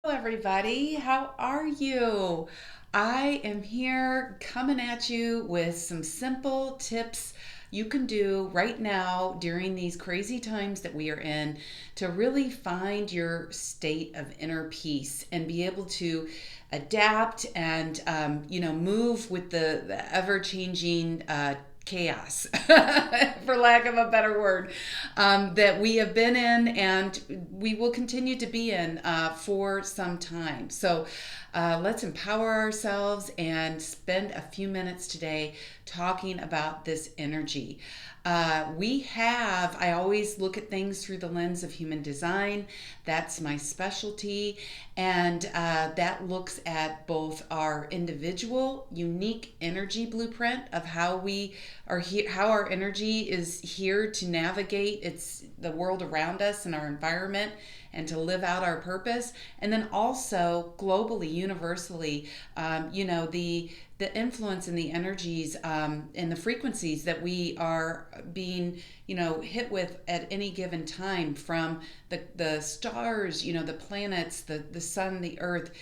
Hello, everybody. How are you? I am here coming at you with some simple tips you can do right now during these crazy times that we are in to really find your state of inner peace and be able to adapt and move with the ever-changing chaos, for lack of a better word, that we have been in and we will continue to be in for some time. So let's empower ourselves and spend a few minutes today talking about this energy. I always look at things through the lens of human design. That's my specialty. And that looks at both our individual, unique energy blueprint of how we are here, how our energy is here to navigate the world around us and our environment and to live out our purpose. And then also globally, universally, the influence and the energies and the frequencies that we are being hit with at any given time from the stars, the planets, the sun, the earth.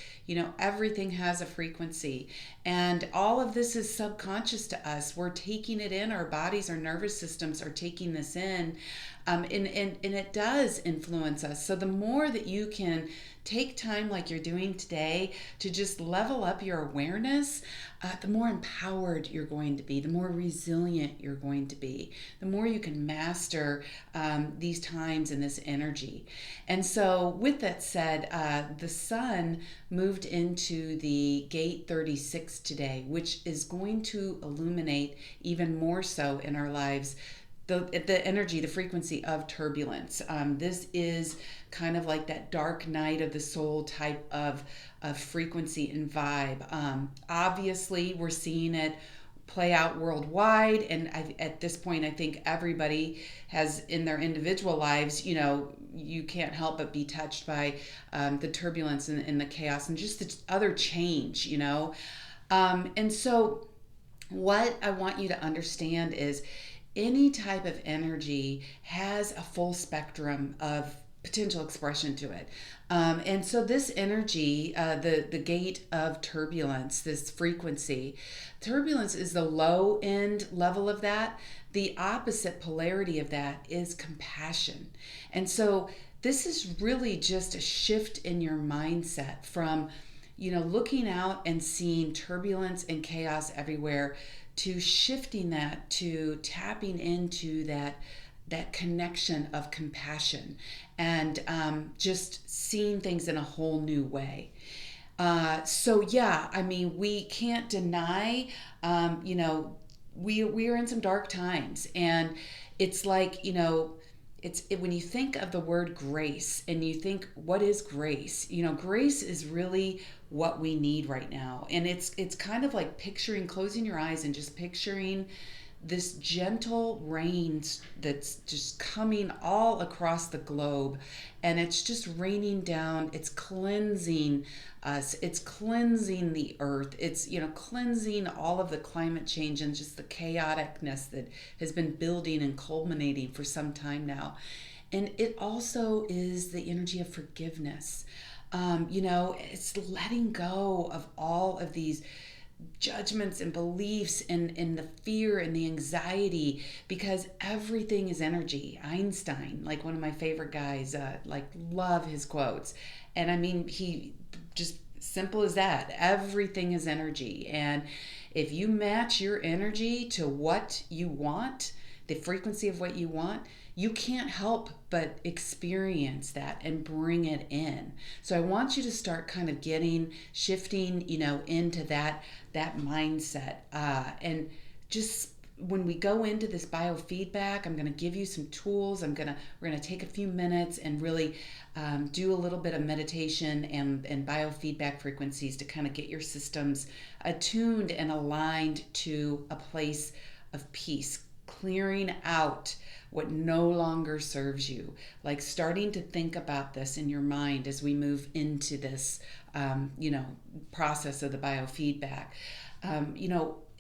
Everything has a frequency, and all of this is subconscious to us. We're taking it in. Our bodies, our nervous systems are taking this in, and it does influence us. So the more that you can take time like you're doing today to just level up your awareness, the more empowered you're going to be, the more resilient you're going to be, the more you can master these times and this energy. And so with that said, the sun moved into the gate 36 today, which is going to illuminate even more so in our lives the energy, the frequency of turbulence. This is kind of like that dark night of the soul type of frequency and vibe. Obviously, we're seeing it play out worldwide, and at this point, I think everybody has in their individual lives, you can't help but be touched by the turbulence and the chaos and just the other change, and so what I want you to understand is any type of energy has a full spectrum of potential expression to it. And so this energy, the gate of turbulence, this frequency, turbulence is the low end level of that. The opposite polarity of that is compassion. And so this is really just a shift in your mindset from looking out and seeing turbulence and chaos everywhere to shifting that to tapping into that connection of compassion and just seeing things in a whole new way. So yeah, I mean, we can't deny, we are in some dark times, and it's like when you think of the word grace and you think, what is grace? Grace is really what we need right now. And it's kind of like closing your eyes and just picturing this gentle rain that's just coming all across the globe, and it's just raining down. It's cleansing us, it's cleansing the earth, it's cleansing all of the climate change and just the chaoticness that has been building and culminating for some time now. And it also is the energy of forgiveness. It's letting go of all of these judgments and beliefs and the fear and the anxiety, because everything is energy. Einstein, like one of my favorite guys, love his quotes. And I mean, he just simple as that. Everything is energy. And if you match your energy to what you want, the frequency of what you want, you can't help but experience that and bring it in. So I want you to start kind of shifting, into that mindset. And just when we go into this biofeedback, I'm going to give you some tools. We're going to take a few minutes and really do a little bit of meditation and biofeedback frequencies to kind of get your systems attuned and aligned to a place of peace, clearing out what no longer serves you, like starting to think about this in your mind as we move into this process of the biofeedback.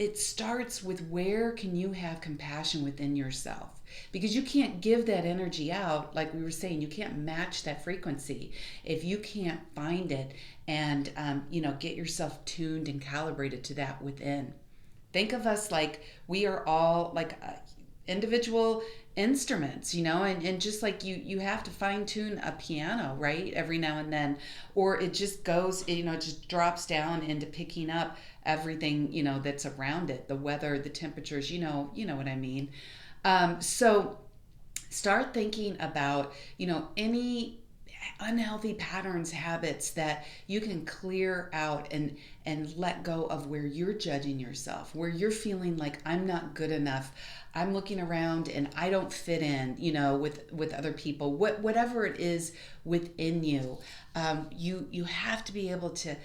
it starts with where can you have compassion within yourself, because you can't give that energy out. Like we were saying, you can't match that frequency if you can't find it and get yourself tuned and calibrated to that within. Think of us like we are all like individual instruments, and just like you have to fine tune a piano, right, every now and then, or it just goes, it just drops down into picking up everything that's around it, the weather, the temperatures, what I mean. So start thinking about any unhealthy patterns, habits that you can clear out and let go of, where you're judging yourself, where you're feeling like I'm not good enough, I'm looking around and I don't fit in, with other people, whatever it is within you. You have to be able to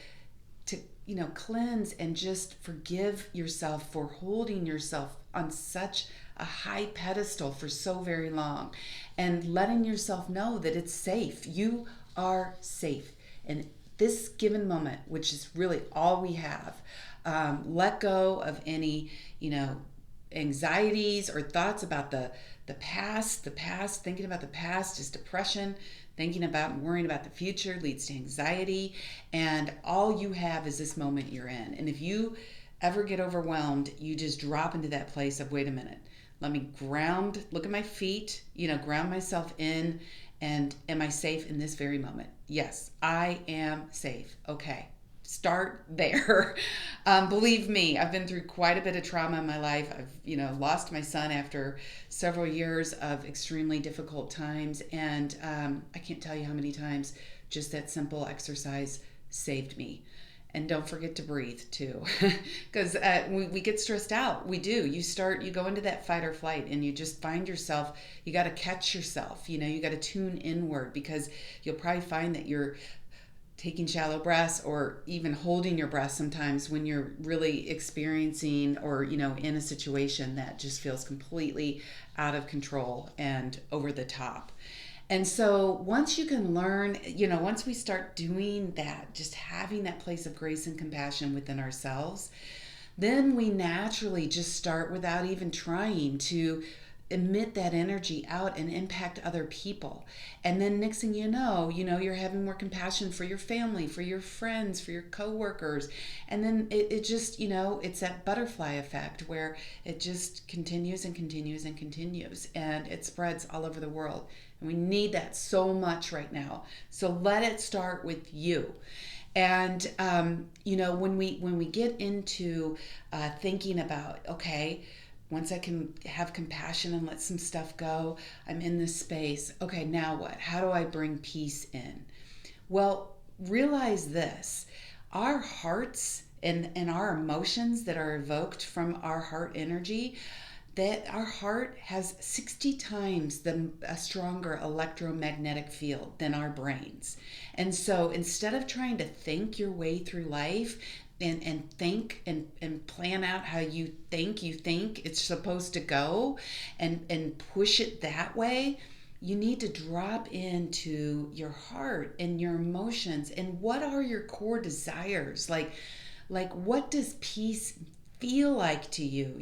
cleanse and just forgive yourself for holding yourself on such a high pedestal for so very long, and letting yourself know that it's safe. You are safe in this given moment, which is really all we have. Let go of any, anxieties or thoughts about the past. Thinking about the past is depression. Thinking about and worrying about the future leads to anxiety. And all you have is this moment you're in. And if you ever get overwhelmed, you just drop into that place of, wait a minute, let me look at my feet, ground myself in, and am I safe in this very moment? Yes, I am safe. Okay. Start there. Believe me, I've been through quite a bit of trauma in my life. I've, lost my son after several years of extremely difficult times. And I can't tell you how many times just that simple exercise saved me. And don't forget to breathe too, because we get stressed out. We do. You go into that fight or flight, and you just find yourself, you got to catch yourself, you got to tune inward, because you'll probably find that you're taking shallow breaths, or even holding your breath sometimes when you're really experiencing or in a situation that just feels completely out of control and over the top. And so once you can learn, once we start doing that, just having that place of grace and compassion within ourselves, then we naturally just start, without even trying, to emit that energy out and impact other people. And then next thing you're having more compassion for your family, for your friends, for your coworkers. And then it just, it's that butterfly effect where it just continues and continues and continues, and it spreads all over the world. And we need that so much right now. So let it start with you. And when we get into thinking about, okay, once I can have compassion and let some stuff go, I'm in this space. Okay, now what? How do I bring peace in? Well, realize this. Our hearts and our emotions that are evoked from our heart energy, that our heart has 60 times a stronger electromagnetic field than our brains. And so instead of trying to think your way through life and think and plan out how you think it's supposed to go and push it that way, you need to drop into your heart and your emotions and what are your core desires. Like what does peace feel like to you,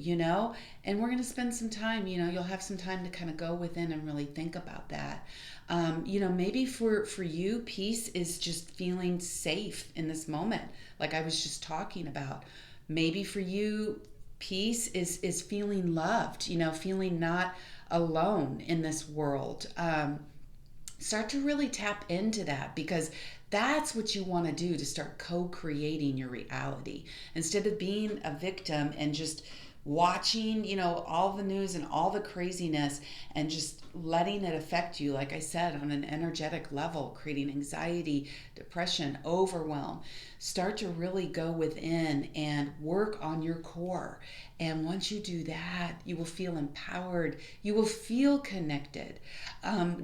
and we're going to spend some time, you'll have some time to kind of go within and really think about that. Maybe for you, peace is just feeling safe in this moment, like I was just talking about. Maybe for you, peace is feeling loved, feeling not alone in this world. Start to really tap into that, because that's what you want to do to start co-creating your reality, instead of being a victim and just watching, all the news and all the craziness and just letting it affect you, like I said, on an energetic level, creating anxiety, depression, overwhelm. Start to really go within and work on your core. And once you do that, you will feel empowered. You will feel connected.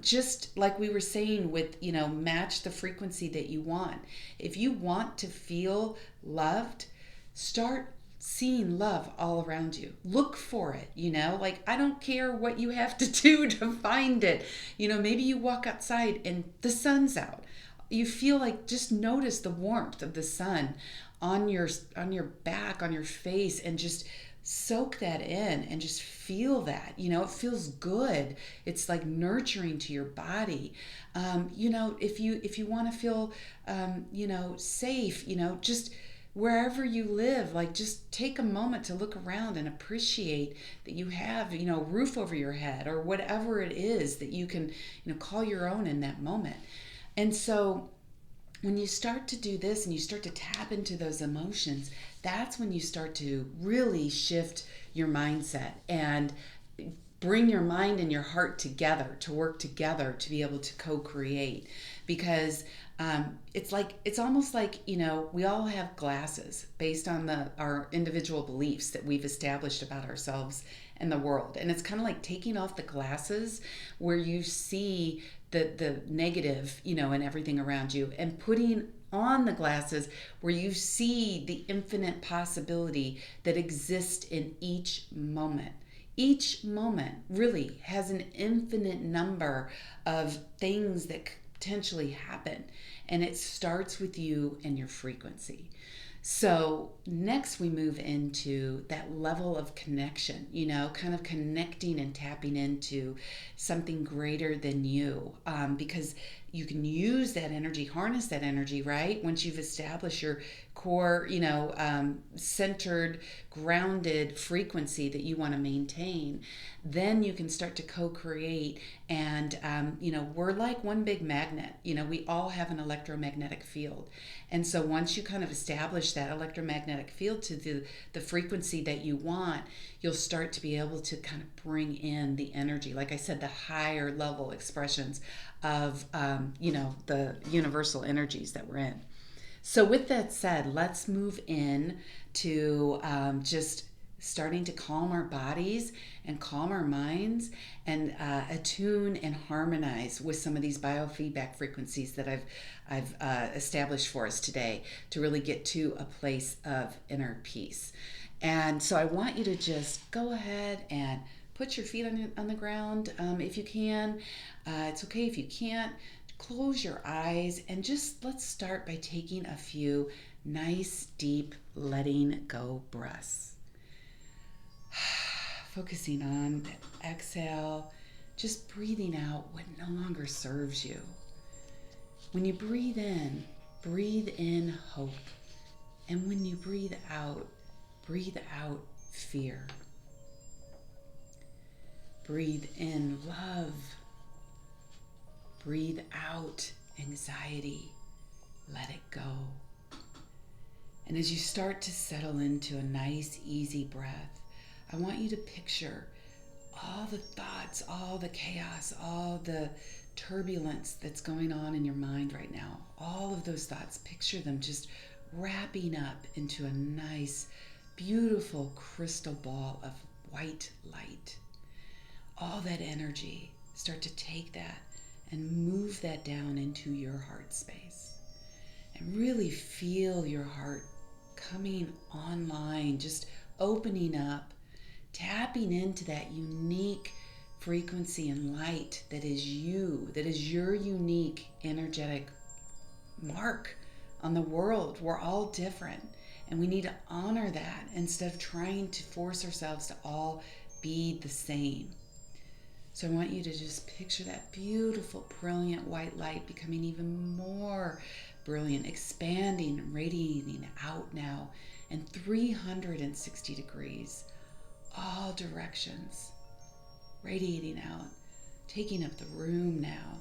Just like we were saying with, match the frequency that you want. If you want to feel loved, start seeing love all around you. Look for it, I don't care what you have to do to find it. Maybe you walk outside and the sun's out. you feel like, just notice the warmth of the sun on your back, on your face, and just soak that in and just feel that. It feels good. It's like nurturing to your body. If you want to feel safe, just wherever you live, like, just take a moment to look around and appreciate that you have, a roof over your head, or whatever it is that you can, call your own in that moment. And so when you start to do this and you start to tap into those emotions, that's when you start to really shift your mindset and bring your mind and your heart together to work together to be able to co-create. Because it's almost like, we all have glasses based on our individual beliefs that we've established about ourselves and the world. And it's kind of like taking off the glasses where you see the negative, and everything around you, and putting on the glasses where you see the infinite possibility that exists in each moment. Each moment really has an infinite number of things that could potentially happen, and it starts with you and your frequency. So next we move into that level of connection, kind of connecting and tapping into something greater than you, because you can use that energy, harness that energy, right? Once you've established your core, centered, grounded frequency that you want to maintain, then you can start to co-create. And, we're like one big magnet. We all have an electromagnetic field. And so once you kind of establish that electromagnetic field to the frequency that you want, you'll start to be able to kind of bring in the energy, like I said, the higher level expressions of, the universal energies that we're in. So with that said, let's move in to just starting to calm our bodies and calm our minds, and attune and harmonize with some of these biofeedback frequencies that I've established for us today to really get to a place of inner peace. And so I want you to just go ahead and put your feet on the ground if you can. It's okay if you can't. Close your eyes and just let's start by taking a few nice, deep, letting go breaths. Focusing on that exhale, just breathing out what no longer serves you. When you breathe in hope. And when you breathe out fear. Breathe in love. Breathe out anxiety. Let it go. And as you start to settle into a nice, easy breath, I want you to picture all the thoughts, all the chaos, all the turbulence that's going on in your mind right now. All of those thoughts, picture them just wrapping up into a nice, beautiful crystal ball of white light. All that energy, start to take that and move that down into your heart space. And really feel your heart coming online, just opening up, tapping into that unique frequency and light that is you, that is your unique energetic mark on the world. We're all different, and we need to honor that instead of trying to force ourselves to all be the same. So I want you to just picture that beautiful, brilliant white light becoming even more brilliant, expanding and radiating out now in 360 degrees, all directions, radiating out, taking up the room now,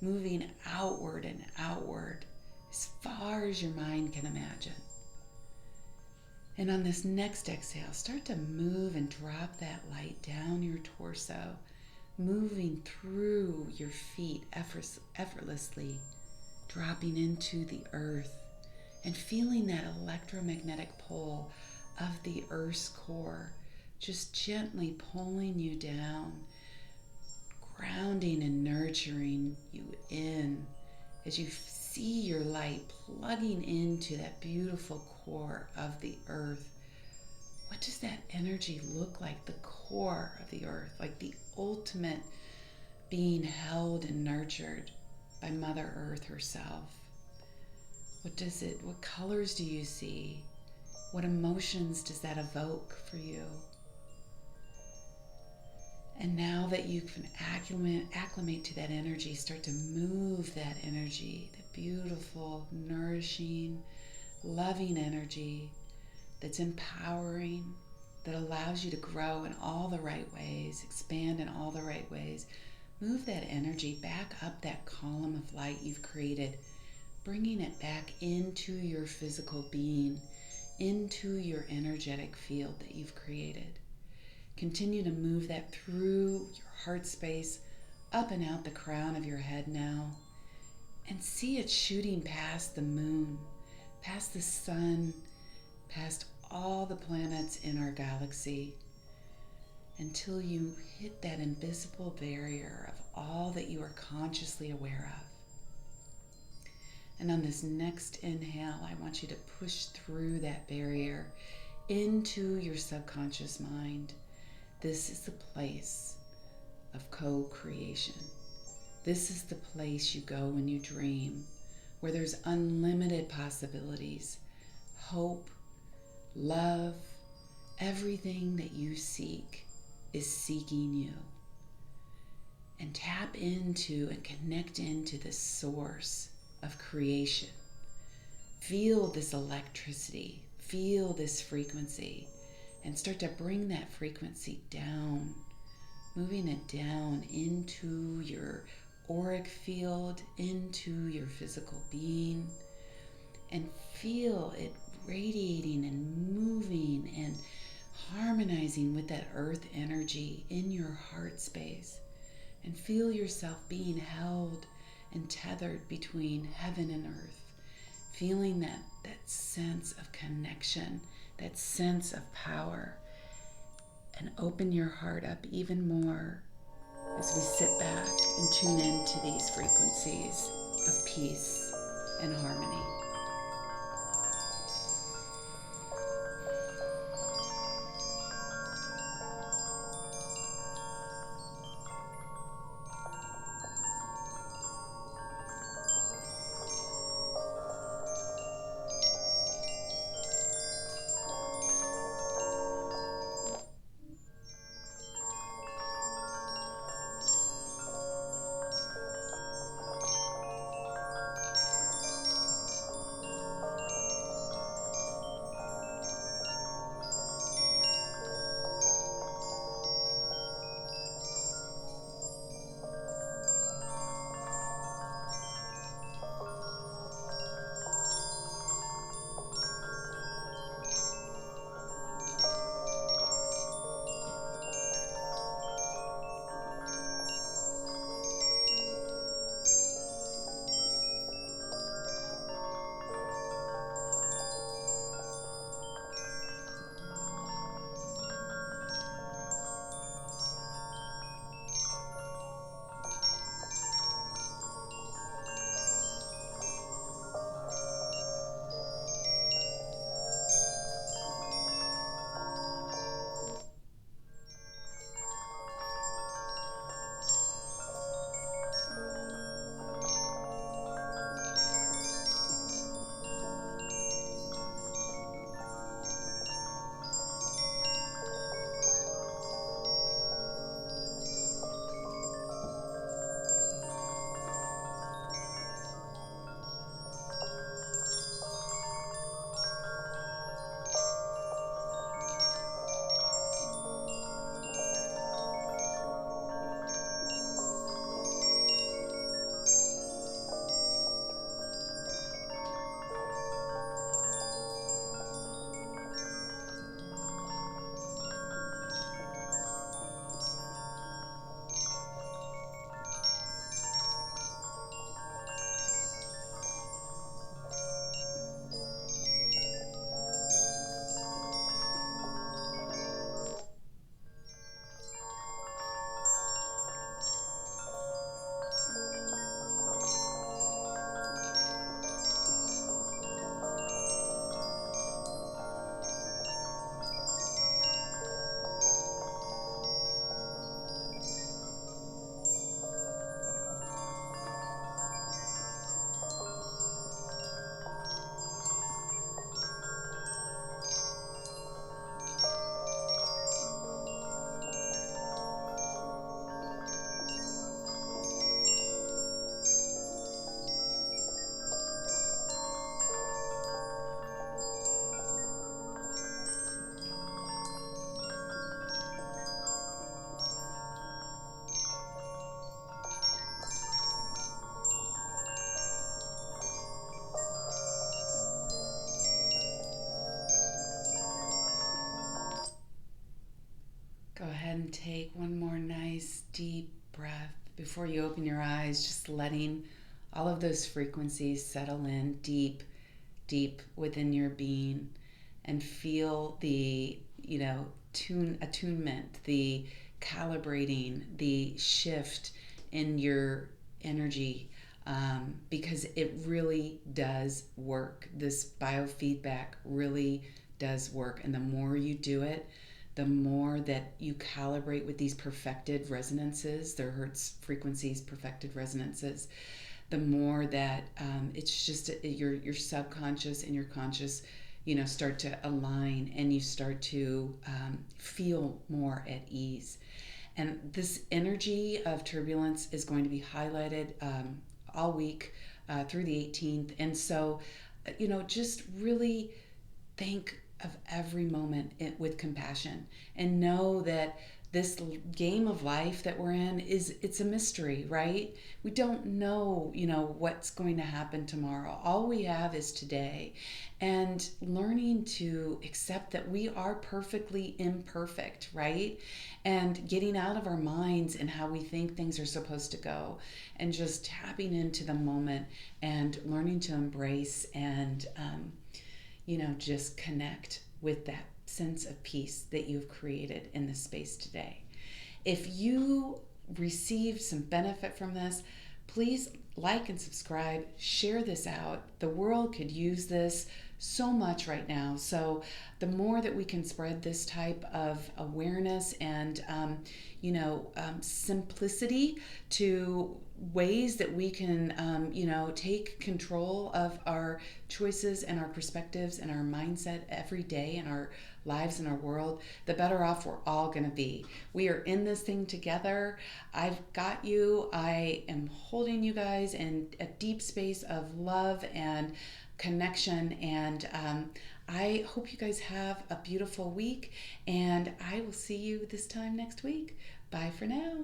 moving outward and outward as far as your mind can imagine. And on this next exhale, start to move and drop that light down your torso, moving through your feet effortlessly, dropping into the earth and feeling that electromagnetic pull of the Earth's core, just gently pulling you down, grounding and nurturing you in as you see your light plugging into that beautiful core of the earth. What does that energy look like? The core of the earth, like the ultimate being held and nurtured by Mother Earth herself. What colors do you see? What emotions does that evoke for you? And now that you can acclimate to that energy, start to move that energy, that beautiful, nourishing, loving energy that's empowering, that allows you to grow in all the right ways, expand in all the right ways. Move that energy back up that column of light you've created, bringing it back into your physical being, into your energetic field that you've created. Continue to move that through your heart space, up and out the crown of your head now, and see it shooting past the moon, past the sun, past all the planets in our galaxy, until you hit that invisible barrier of all that you are consciously aware of. And on this next inhale, I want you to push through that barrier into your subconscious mind. This is the place of co-creation. This is the place you go when you dream, where there's unlimited possibilities, hope, love. Everything that you seek is seeking you. And tap into and connect into the source of creation. Feel this electricity, feel this frequency, and start to bring that frequency down, moving it down into your auric field, into your physical being, and feel it radiating and moving and harmonizing with that earth energy in your heart space. And feel yourself being held and tethered between heaven and earth, feeling that sense of connection, that sense of power. And open your heart up even more as we sit back and tune into these frequencies of peace and harmony. take one more nice deep breath before you open your eyes, just letting all of those frequencies settle in deep, deep within your being, and feel the, attunement, the calibrating, the shift in your energy, because it really does work. This biofeedback really does work. And the more you do it, the more that you calibrate with these perfected resonances, their Hertz frequencies, perfected resonances, the more that it's just your subconscious and your conscious, start to align, and you start to feel more at ease. And this energy of turbulence is going to be highlighted all week through the 18th. And so, just really think of every moment with compassion, and know that this game of life that we're in it's a mystery, right? We don't know, what's going to happen tomorrow. All we have is today, and learning to accept that we are perfectly imperfect, right? And getting out of our minds and how we think things are supposed to go, and just tapping into the moment and learning to embrace and just connect with that sense of peace that you've created in this space today. If you received some benefit from this, please like and subscribe, share this out. The world could use this so much right now. So the more that we can spread this type of awareness and simplicity to ways that we can take control of our choices and our perspectives and our mindset every day in our lives and our world, the better off we're all going to be. We are in this thing together. I've got you. I am holding you guys in a deep space of love and connection, and I hope you guys have a beautiful week, and I will see you this time next week. Bye for now.